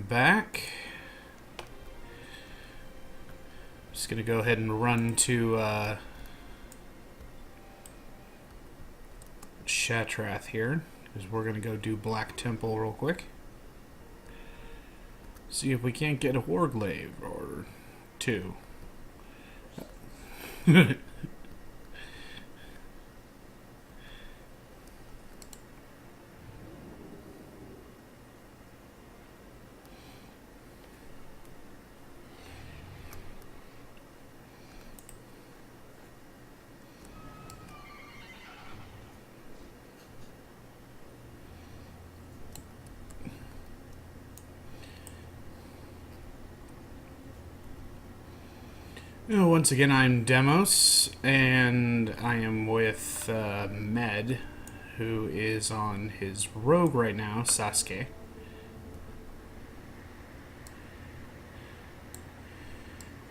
back. Just gonna go ahead and run to Shatrath here, because we're gonna go do Black Temple real quick. See if we can't get a Warglaive or two. Once again, I'm Demos, and I am with Med, who is on his rogue right now, Sasuke.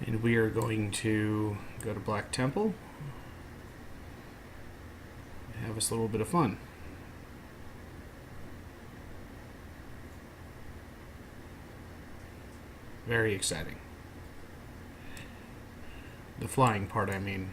And we are going to go to Black Temple, have us a little bit of fun. Very exciting. The flying part, I mean.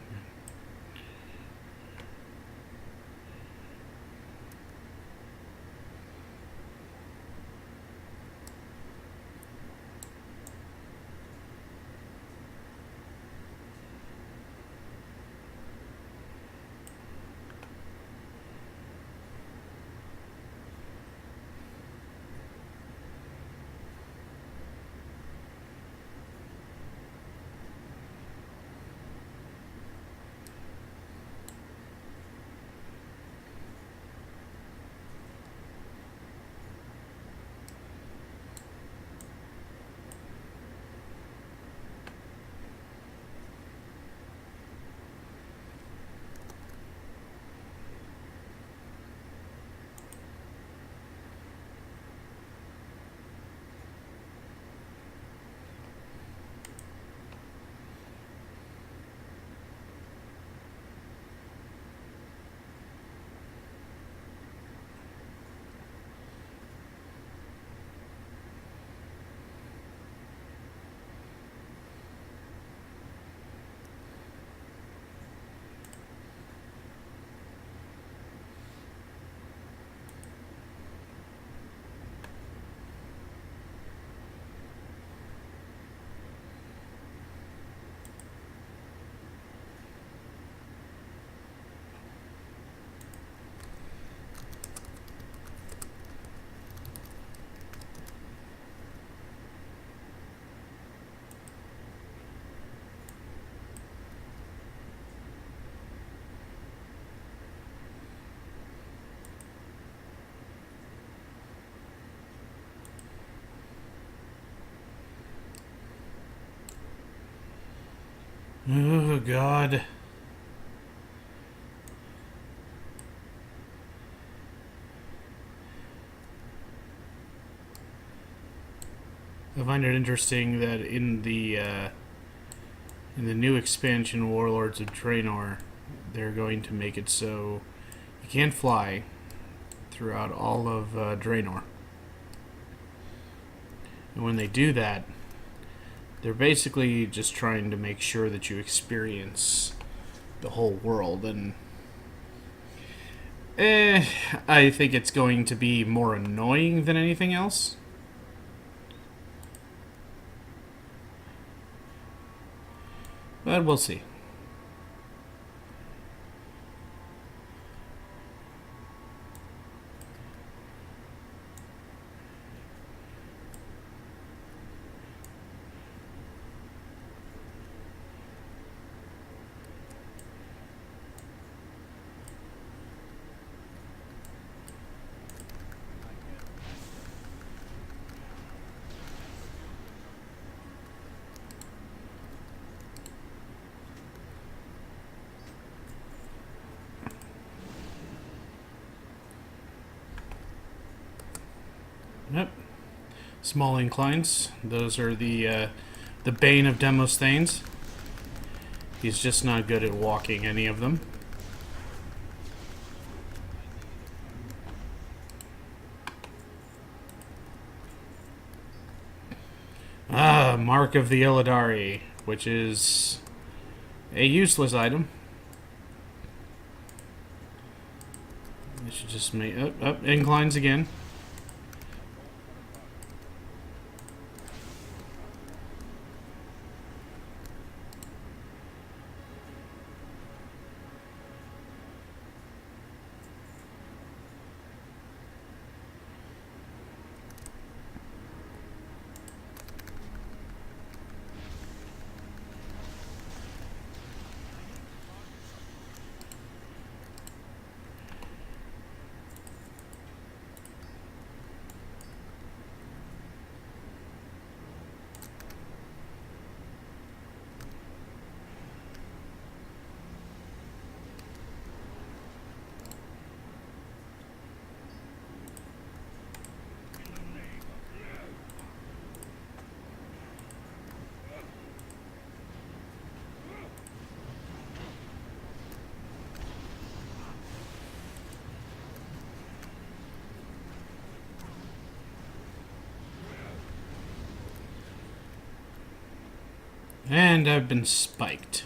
Oh, God. I find it interesting that in the new expansion, Warlords of Draenor, they're going to make it so you can't fly throughout all of Draenor. And when they do that, they're basically just trying to make sure that you experience the whole world, and I think it's going to be more annoying than anything else. But we'll see. Yep. Small inclines. Those are the bane of Demosthenes. He's just not good at walking any of them. Ah, Mark of the Illidari, which is a useless item. I should just make... Up, inclines again. And I've been spiked.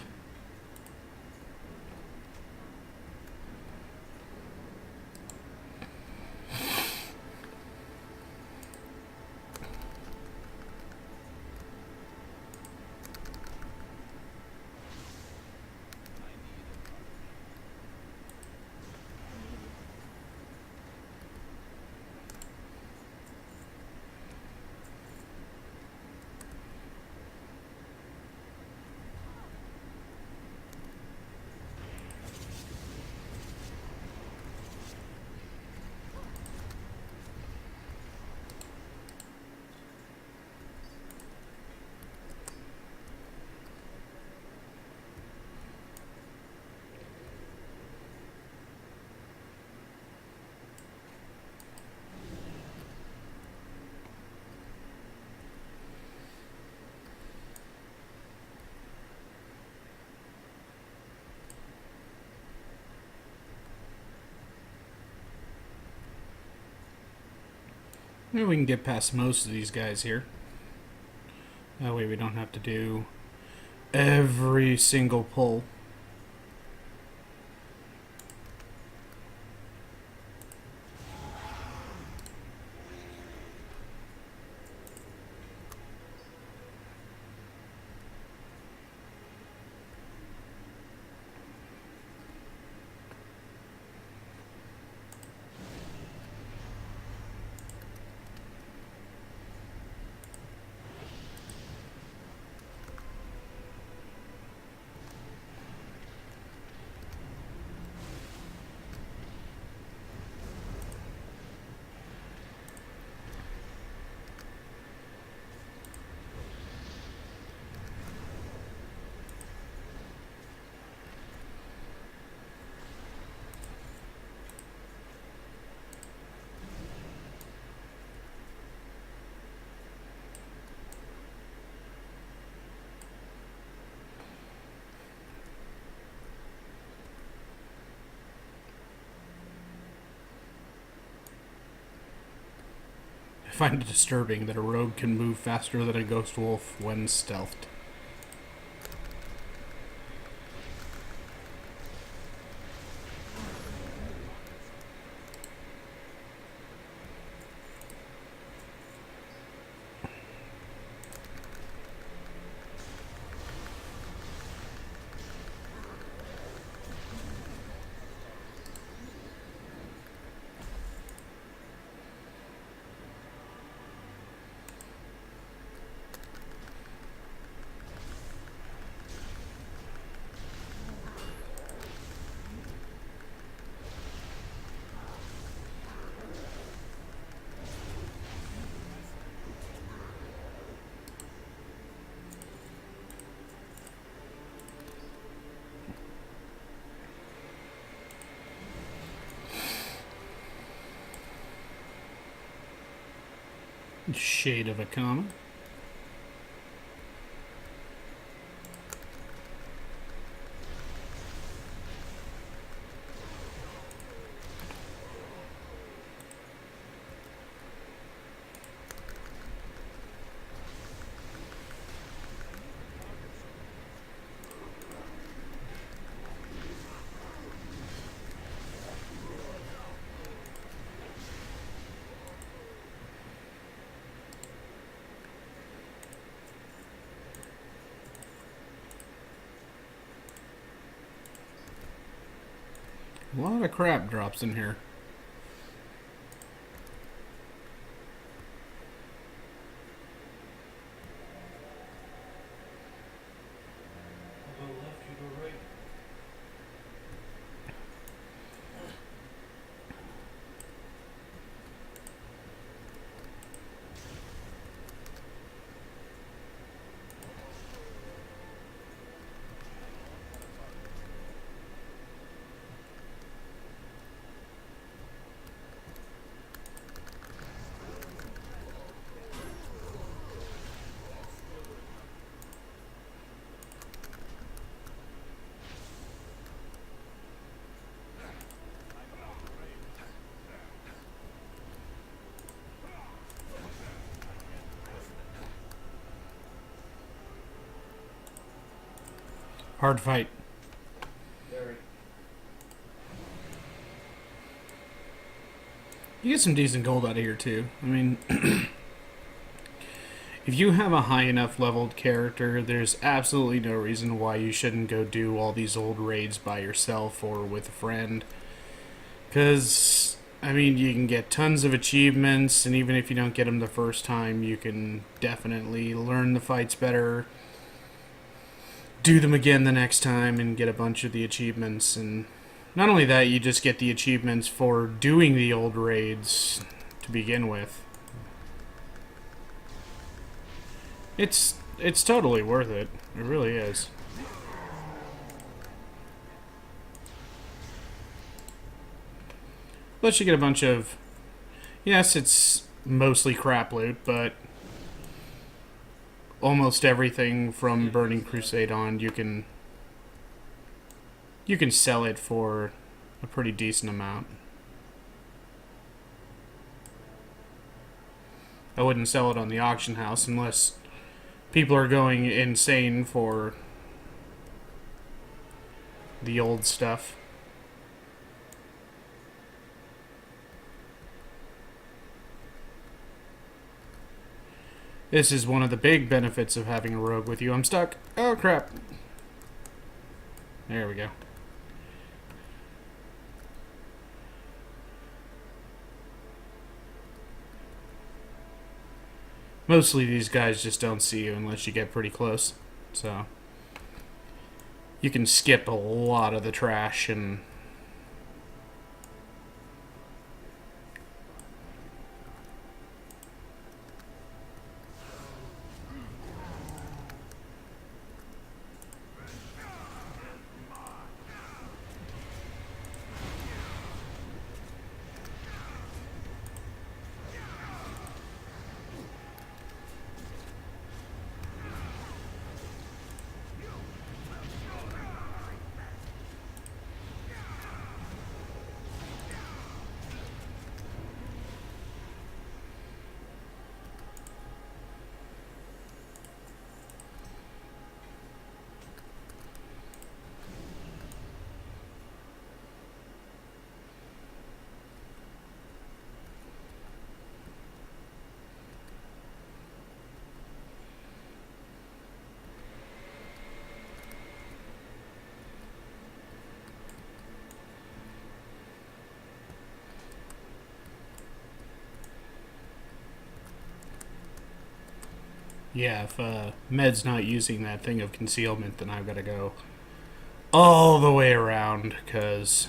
Maybe we can get past most of these guys here. That way we don't have to do every single pull. I find it disturbing that a rogue can move faster than a ghost wolf when stealthed. Shade of a comma. A lot of crap drops in here. I'll go left, you go right. Hard fight. Very. You get some decent gold out of here too. I mean, if you have a high enough leveled character, there's absolutely no reason why you shouldn't go do all these old raids by yourself or with a friend. Because, I mean, you can get tons of achievements, and even if you don't get them the first time, you can definitely learn the fights better, do them again the next time, and get a bunch of the achievements. And not only that, you just get the achievements for doing the old raids to begin with. It's totally worth it. It really is. Plus, you get a bunch of. Yes, it's mostly crap loot, but almost everything from Burning Crusade on, you can sell it for a pretty decent amount. I wouldn't sell it on the auction house unless people are going insane for the old stuff. This is one of the big benefits of having a rogue with you. I'm stuck. Oh, crap. There we go. Mostly these guys just don't see you unless you get pretty close. So you can skip a lot of the trash and yeah, if Med's not using that thing of concealment, then I've got to go all the way around, because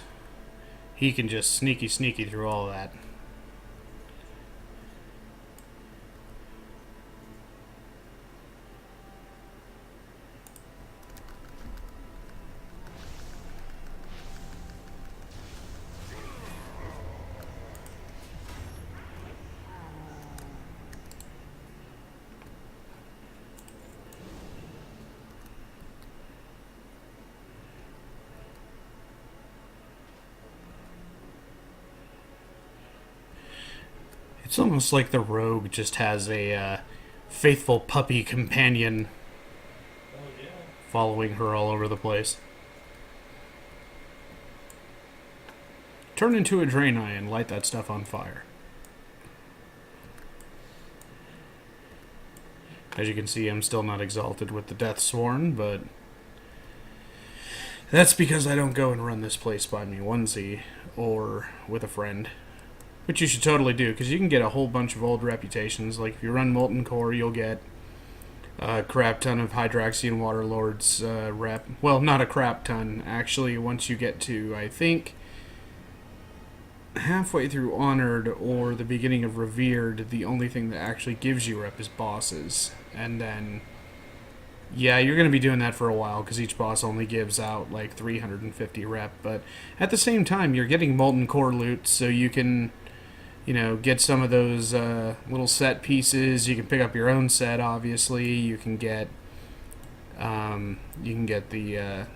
he can just sneaky through all that. It's almost like the rogue just has a faithful puppy companion Oh yeah. following her all over the place. Turn into a Draenei and light that stuff on fire. As you can see, I'm still not exalted with the Death Sworn, but That's because I don't go and run this place by me onesie or with a friend. Which you should totally do, because you can get a whole bunch of old reputations. Like, if you run Molten Core, you'll get a crap ton of Hydraxian Waterlords rep. Well, not a crap ton. Actually, once you get to, I think, halfway through Honored or the beginning of Revered, the only thing that actually gives you rep is bosses. And then, yeah, you're going to be doing that for a while, because each boss only gives out like 350 rep. But at the same time, you're getting Molten Core loot, so you can, get some of those little set pieces. You can pick up your own set. Obviously, you can get the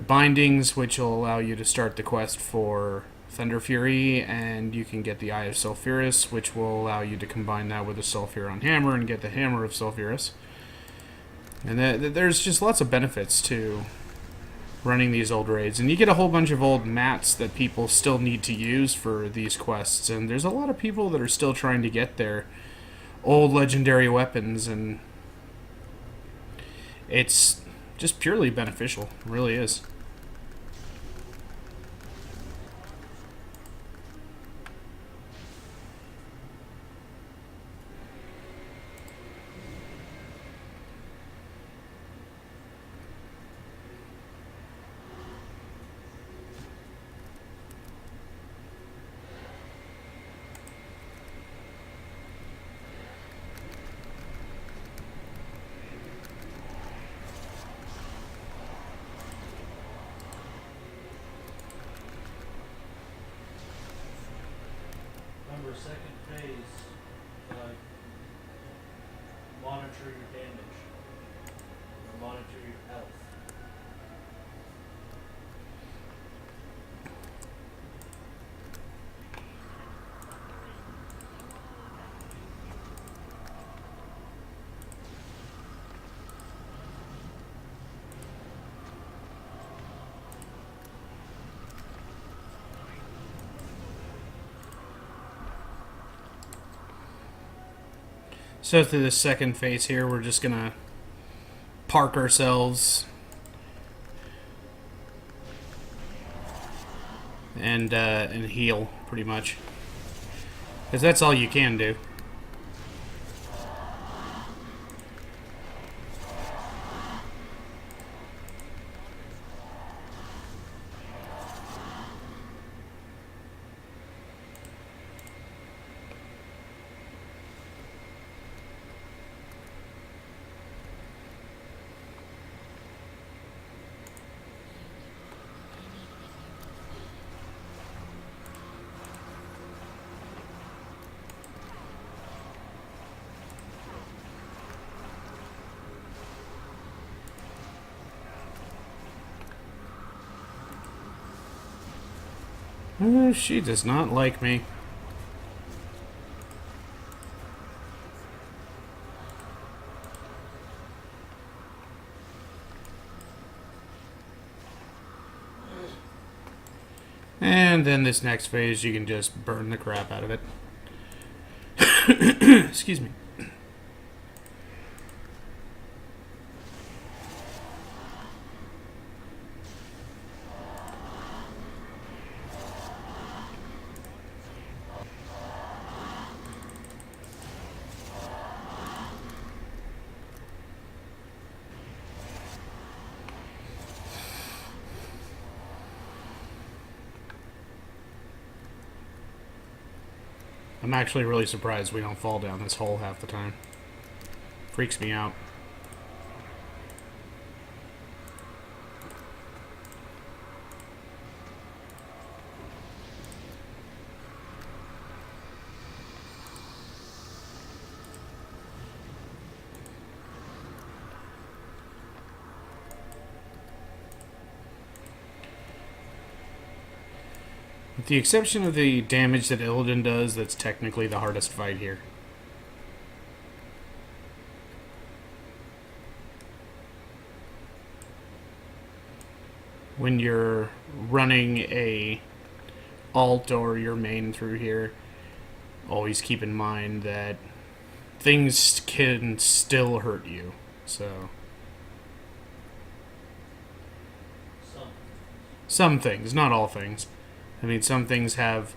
bindings, which will allow you to start the quest for Thunder Fury, and you can get the Eye of Sulfuras, which will allow you to combine that with a Sulfuron hammer and get the Hammer of Sulfuras. And there's just lots of benefits to running these old raids, and you get a whole bunch of old mats that people still need to use for these quests, and there's a lot of people that are still trying to get their old legendary weapons, and it's just purely beneficial. It really is. Number second phase. Monitor your damage. Or monitor your health. So through this second phase here, we're just gonna park ourselves and heal, pretty much, because that's all you can do. She does not like me. And then this next phase, you can just burn the crap out of it. Excuse me. I'm actually really surprised we don't fall down this hole half the time. Freaks me out. With the exception of the damage that Illidan does, that's technically the hardest fight here. When you're running a alt or your main through here, always keep in mind that things can still hurt you. So Some things, not all things. I mean, some things have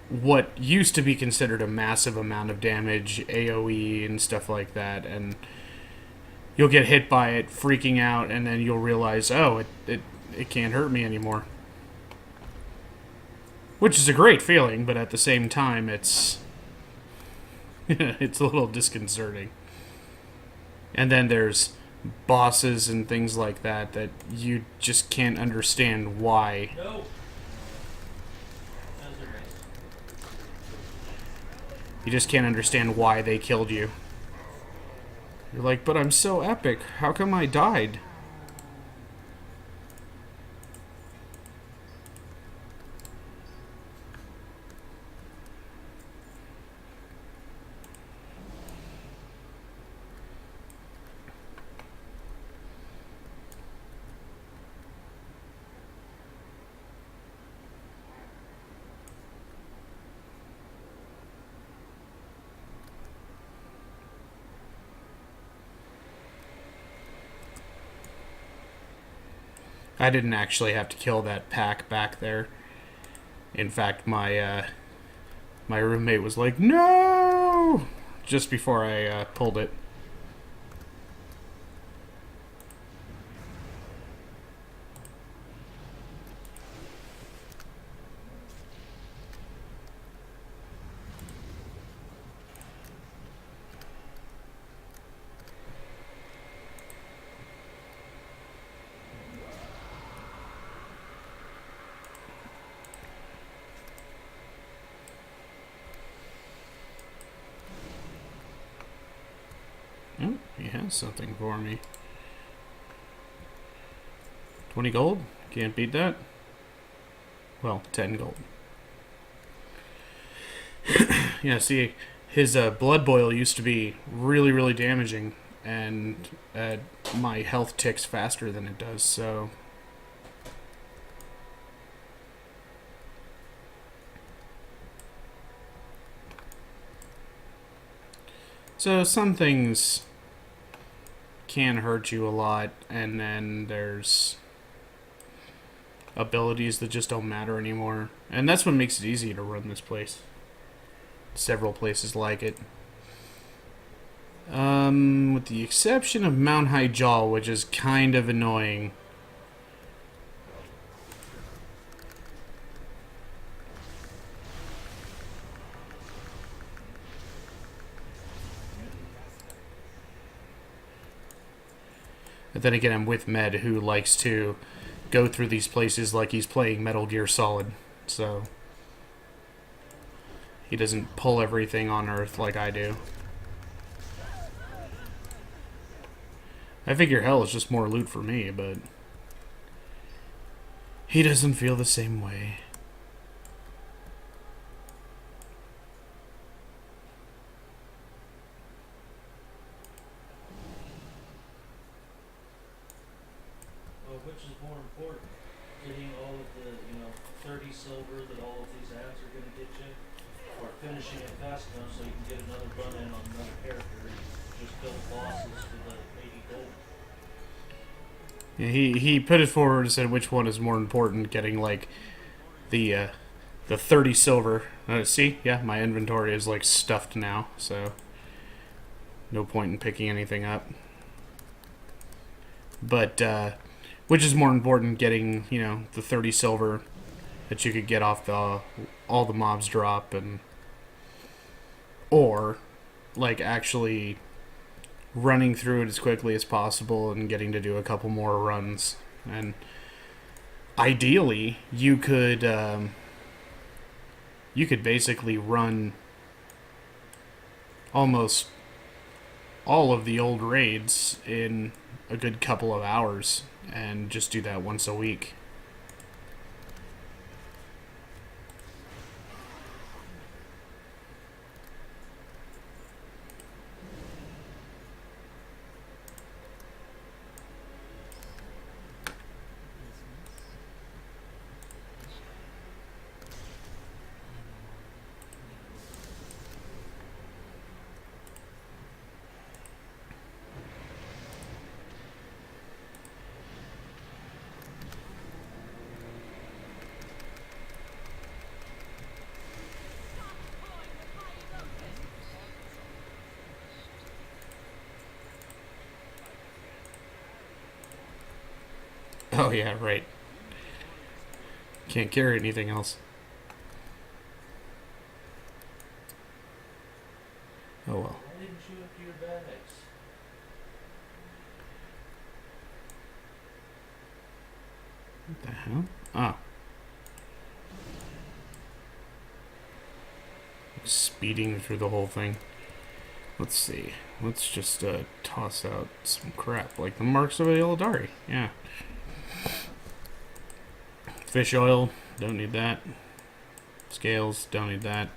what used to be considered a massive amount of damage, AoE and stuff like that, and you'll get hit by it, freaking out, and then you'll realize, oh, it can't hurt me anymore. Which is a great feeling, but at the same time, it's it's a little disconcerting. And then there's bosses and things like that that you just can't understand why. No. You just can't understand why they killed you. You're like, but I'm so epic. How come I died? I didn't actually have to kill that pack back there. In fact, my roommate was like, "No!" just before I pulled it. Oh, he has something for me. 20 gold? Can't beat that. Well, 10 gold. Yeah, see, his blood boil used to be really, really damaging, and my health ticks faster than it does, so... So some things can hurt you a lot, and then there's abilities that just don't matter anymore. And that's what makes it easy to run this place. Several places like it. With the exception of Mount High Jaw, which is kind of annoying. But then again, I'm with Med, who likes to go through these places like he's playing Metal Gear Solid. So he doesn't pull everything on Earth like I do. I figure hell is just more loot for me, but he doesn't feel the same way. Well, which is more important? Getting all of the, 30 silver that all of these ads are going to get you? Or finishing it fast enough so you can get another run in on another character and just build bosses for the 80 gold? Yeah, he put it forward and said which one is more important, getting like the 30 silver. See, yeah, my inventory is like stuffed now, so no point in picking anything up. But which is more important, getting the 30 silver that you could get off all the mobs drop, and or like actually running through it as quickly as possible and getting to do a couple more runs. And ideally, you could basically run almost all of the old raids in a good couple of hours and just do that once a week. yeah, right. Can't carry anything else. Oh well. Why didn't you empty your bags? What the hell? Ah. Speeding through the whole thing. Let's see. Let's just toss out some crap, like the marks of a Eldari. Yeah. Fish oil, don't need that. Scales, don't need that.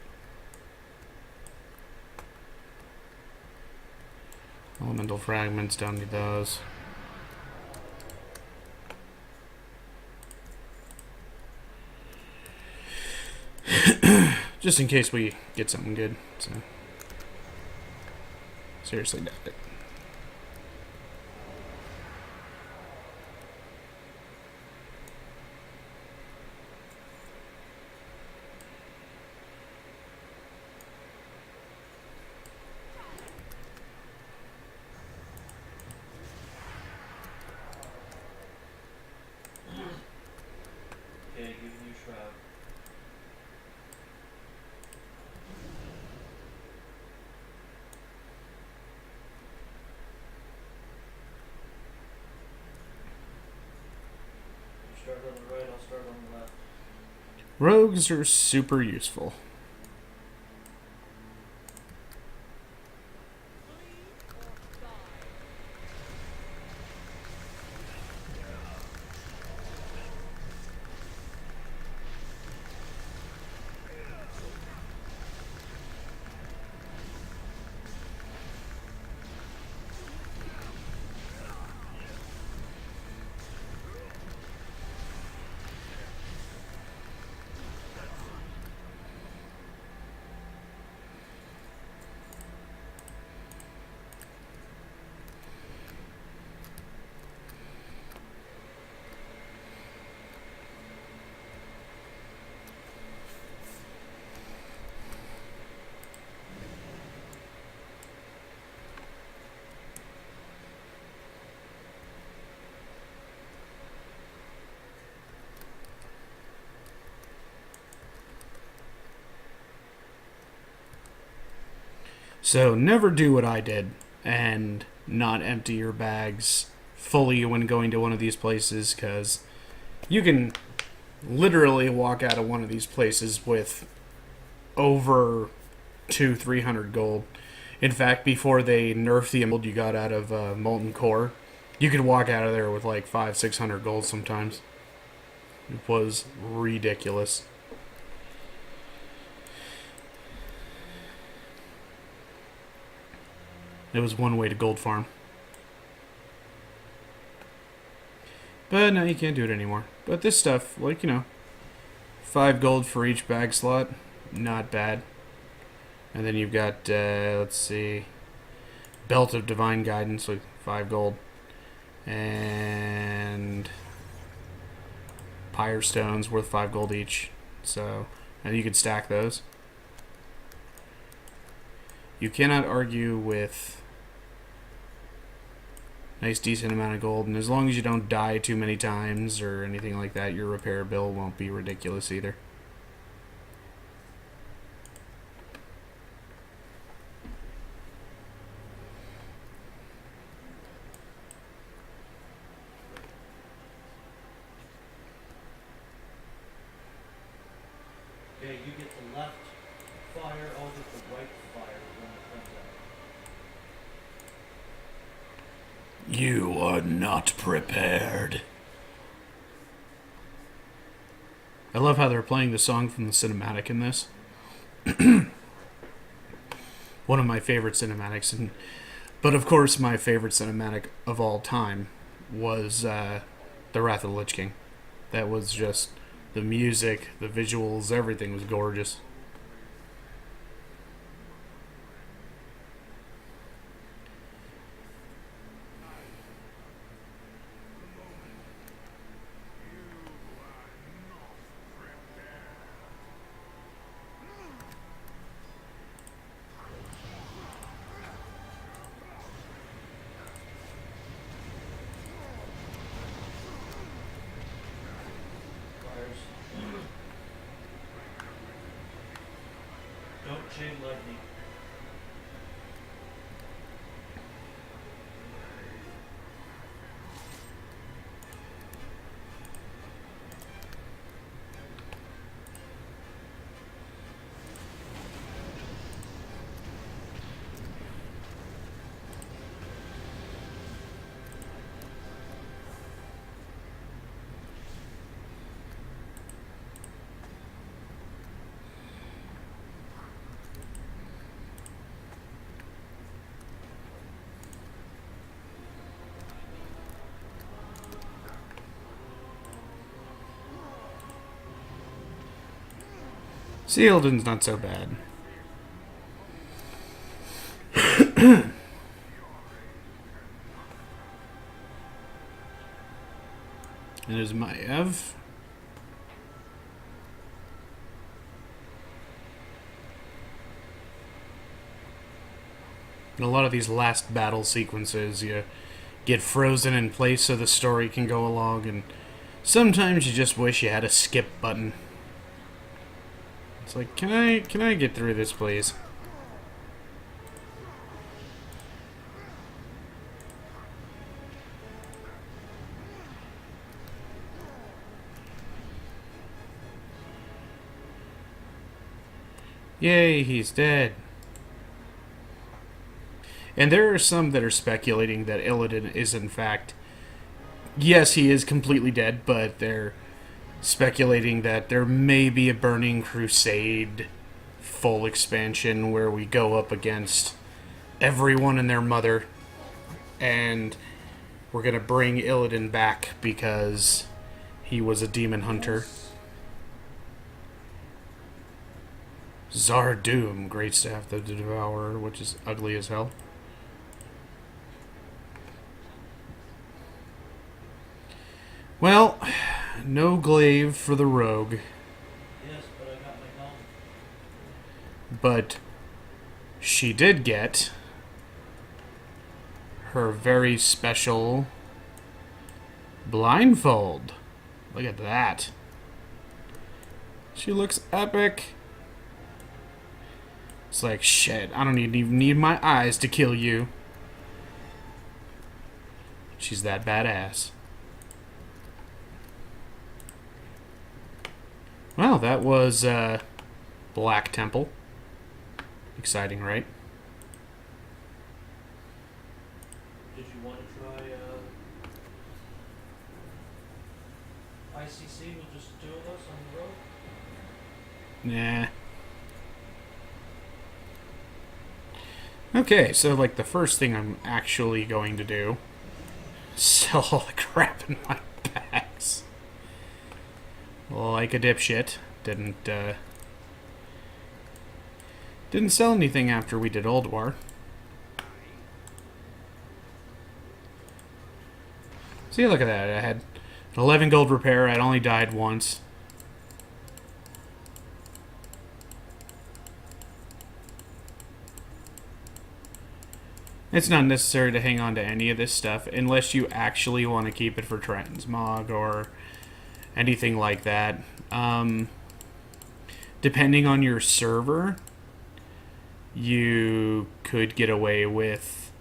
Elemental fragments, don't need those. Just in case we get something good. So seriously doubt it. Okay, give me your shroud. You start on the right, I'll start on the left. Rogues are super useful. So never do what I did and not empty your bags fully when going to one of these places, because you can literally walk out of one of these places with over 300 gold. In fact, before they nerfed the emerald you got out of Molten Core, you could walk out of there with like 500-600 gold sometimes. It was ridiculous. It was one way to gold farm. But now you can't do it anymore. But this stuff, like, 5 gold for each bag slot, not bad. And then you've got, let's see, Belt of Divine Guidance with 5 gold. And Pyre Stones worth 5 gold each. So, and you could stack those. You cannot argue with nice decent amount of gold, and as long as you don't die too many times or anything like that, your repair bill won't be ridiculous either. Okay, you get the left fire, I'll get the right fire when it comes out. You are not prepared. I love how they're playing the song from the cinematic in this. One of my favorite cinematics, but of course my favorite cinematic of all time was The Wrath of the Lich King. That was just the music, the visuals, everything was gorgeous. lightning. Sealden's not so bad. It is my Ev. In a lot of these last battle sequences, you get frozen in place so the story can go along, and sometimes you just wish you had a skip button. It's like, can I get through this, please? Yay, he's dead. And there are some that are speculating that Illidan is in fact... Yes, he is completely dead, but they're speculating that there may be a Burning Crusade full expansion where we go up against everyone and their mother, and we're going to bring Illidan back because he was a demon hunter. Zardoom, Great Staff of the Devourer, which is ugly as hell. Well, no glaive for the rogue. Yes, but I got my helmet. But she did get her very special blindfold. Look at that. She looks epic. It's like, shit, I don't even need my eyes to kill you. She's that badass. Well, that was Black Temple. Exciting, right? Did you want to try ICC with just two of us on the road? Nah. Okay, so like the first thing I'm actually going to do is sell all the crap in my bags. Like a dipshit. Didn't sell anything after we did Old War. See, look at that. I had an 11 gold repair. I'd only died once. It's not necessary to hang on to any of this stuff unless you actually want to keep it for transmog or anything like that. Depending on your server, you could get away with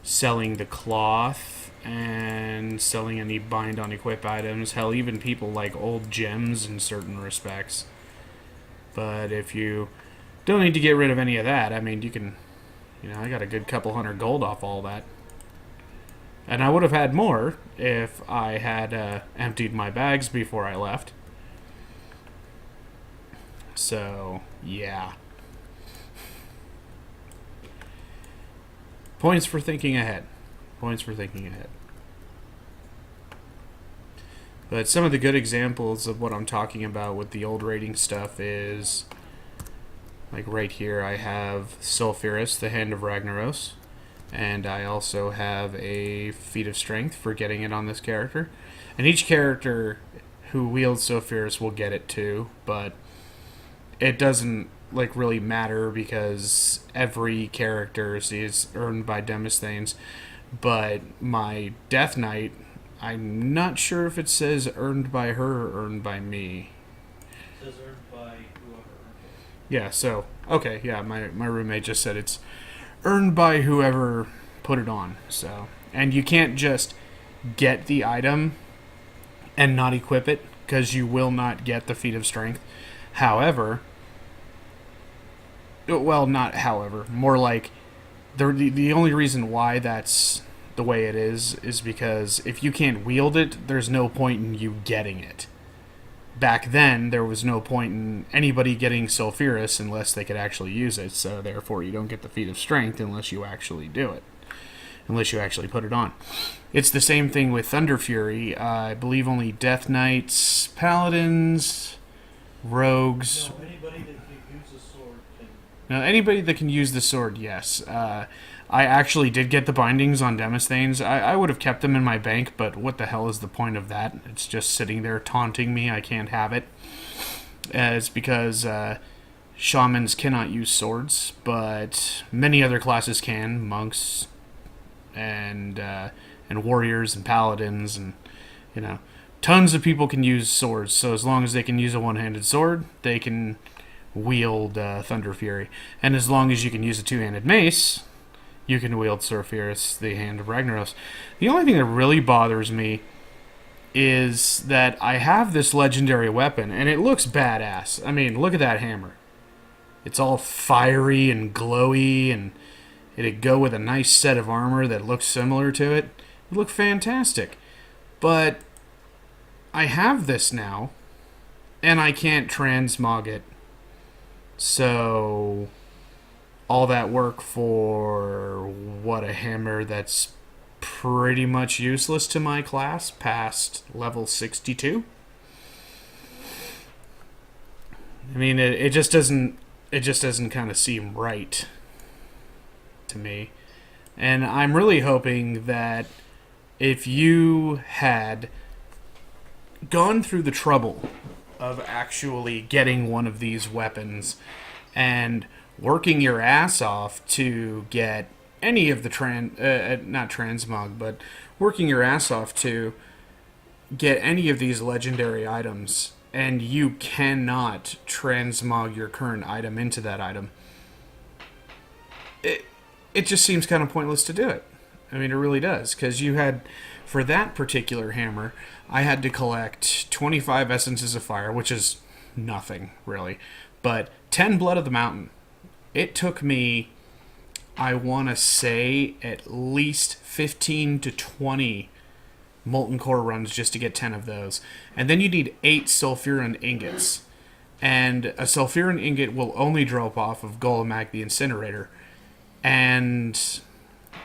selling the cloth and selling any bind on equip items. Hell, even people like old gems in certain respects. But if you don't need to get rid of any of that, I mean, you can... You know, I got a good couple hundred gold off all that. And I would have had more if I had emptied my bags before I left. So, yeah. Points for thinking ahead. Points for thinking ahead. But some of the good examples of what I'm talking about with the old rating stuff is... Like right here, I have Sulfuris, the Hand of Ragnaros. And I also have a Feat of Strength for getting it on this character. And each character who wields Sulfuris will get it too, but it doesn't like really matter because every character is earned by Demosthenes. But my Death Knight, I'm not sure if it says earned by her or earned by me. It says earned by whoever earned Yeah, so, okay, yeah, my roommate just said it's earned by whoever put it on, so. And you can't just get the item and not equip it, because you will not get the feat of strength. However, well, not however, more like the only reason why that's the way it is because if you can't wield it, there's no point in you getting it. Back then, there was no point in anybody getting Sulfuris unless they could actually use it, so therefore you don't get the feat of strength unless you actually do it. Unless you actually put it on. It's the same thing with Thunder Fury. I believe only Death Knights, Paladins, Rogues. No, anybody that can use a sword can. Now, anybody that can use the sword, yes. I actually did get the bindings on Demosthenes. I would have kept them in my bank, but what the hell is the point of that? It's just sitting there taunting me. I can't have it. It's because shamans cannot use swords, but many other classes can. Monks and warriors and paladins and, you know, tons of people can use swords. So as long as they can use a one-handed sword, they can wield Thunder Fury. And as long as you can use a two-handed mace, you can wield Sulfuris, the Hand of Ragnaros. The only thing that really bothers me is that I have this legendary weapon, and it looks badass. I mean, look at that hammer. It's all fiery and glowy, and it'd go with a nice set of armor that looks similar to it. It looked fantastic. But I have this now, and I can't transmog it. So all that work for what, a hammer that's pretty much useless to my class past level 62? I mean, it just doesn't kind of seem right to me. And I'm really hoping that if you had gone through the trouble of actually getting one of these weapons and working your ass off to get any of the not transmog, but working your ass off to get any of these legendary items, and you cannot transmog your current item into that item, it just seems kind of pointless to do it. I mean, it really does, because you had, for that particular hammer, I had to collect 25 Essences of Fire, which is nothing, really, but 10 Blood of the Mountain. It took me, I want to say, at least 15 to 20 Molten Core runs just to get 10 of those. And then you need 8 Sulfurin ingots. And a Sulfurin ingot will only drop off of Golemac the Incinerator. And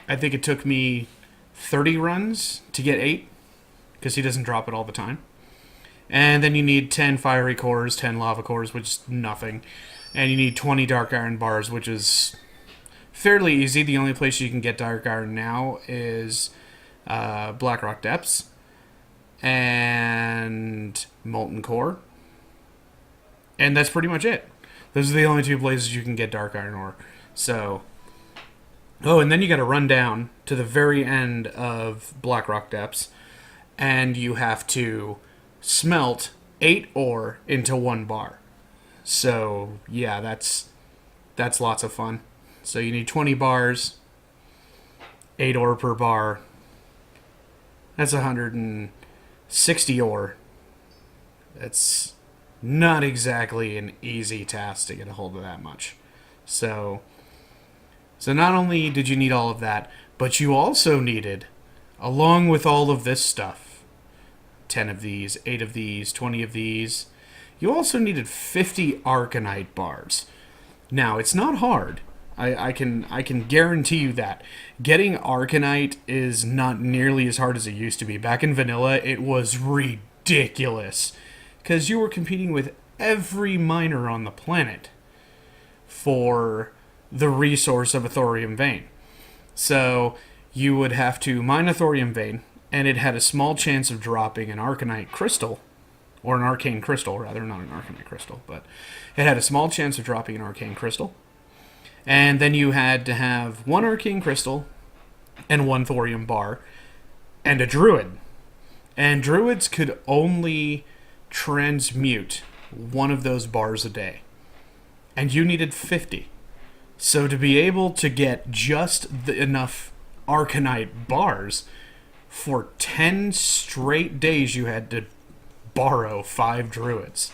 I think it took me 30 runs to get 8, because he doesn't drop it all the time. And then you need 10 Fiery Cores, 10 Lava Cores, which is nothing. And you need 20 Dark Iron bars, which is fairly easy. The only place you can get Dark Iron now is Blackrock Depths and Molten Core. And that's pretty much it. Those are the only two places you can get Dark Iron ore. So, oh, and then you got to run down to the very end of Blackrock Depths, and you have to smelt 8 ore into 1 bar. So, yeah, that's lots of fun. So you need 20 bars, 8 ore per bar. That's 160 ore. That's not exactly an easy task to get a hold of that much. So not only did you need all of that, but you also needed, along with all of this stuff, 10 of these, 8 of these, 20 of these, you also needed 50 Arcanite bars. Now, it's not hard. I can guarantee you that. Getting Arcanite is not nearly as hard as it used to be. Back in vanilla, it was ridiculous, because you were competing with every miner on the planet for the resource of a thorium vein. So you would have to mine a thorium vein, and it had a small chance of dropping an Arcanite crystal, or an arcane crystal, rather, not an Arcanite crystal, but it had a small chance of dropping an arcane crystal. And then you had to have 1 arcane crystal and 1 thorium bar and a druid. And druids could only transmute 1 of those bars a day. and you needed 50. So to be able to get just enough Arcanite bars for 10 straight days, you had to borrow 5 druids.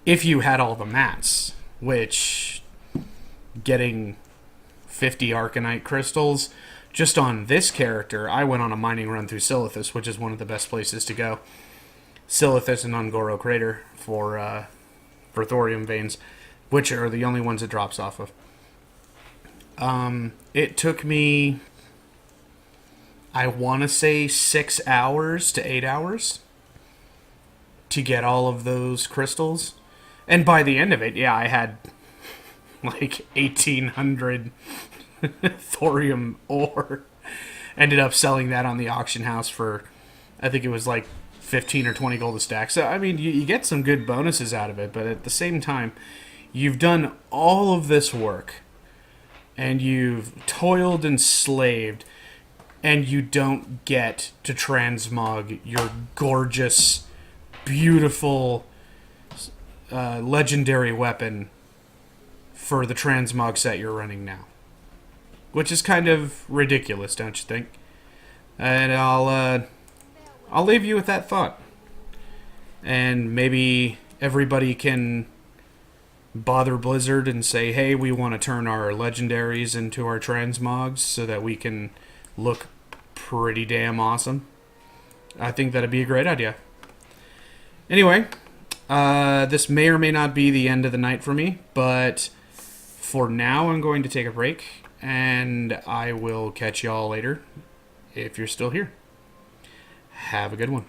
If you had all the mats, which getting 50 Arcanite crystals just on this character, I went on a mining run through Silithus, which is one of the best places to go. Silithus and Ungoro Crater for thorium veins, which are the only ones it drops off of. It took me, I want to say 6 hours to 8 hours to get all of those crystals. And by the end of it, yeah, I had like 1,800 thorium ore. Ended up selling that on the auction house for, I think it was like 15 or 20 gold a stack. So, I mean, you get some good bonuses out of it, but at the same time, you've done all of this work, and you've toiled and slaved, and you don't get to transmog your gorgeous, beautiful, legendary weapon for the transmog set you're running now. Which is kind of ridiculous, don't you think? And I'll leave you with that thought. And maybe everybody can bother Blizzard and say, hey, we want to turn our legendaries into our transmogs so that we can look pretty damn awesome. I think that'd be a great idea. Anyway, this may or may not be the end of the night for me, but for now I'm going to take a break, and I will catch y'all later if you're still here. Have a good one.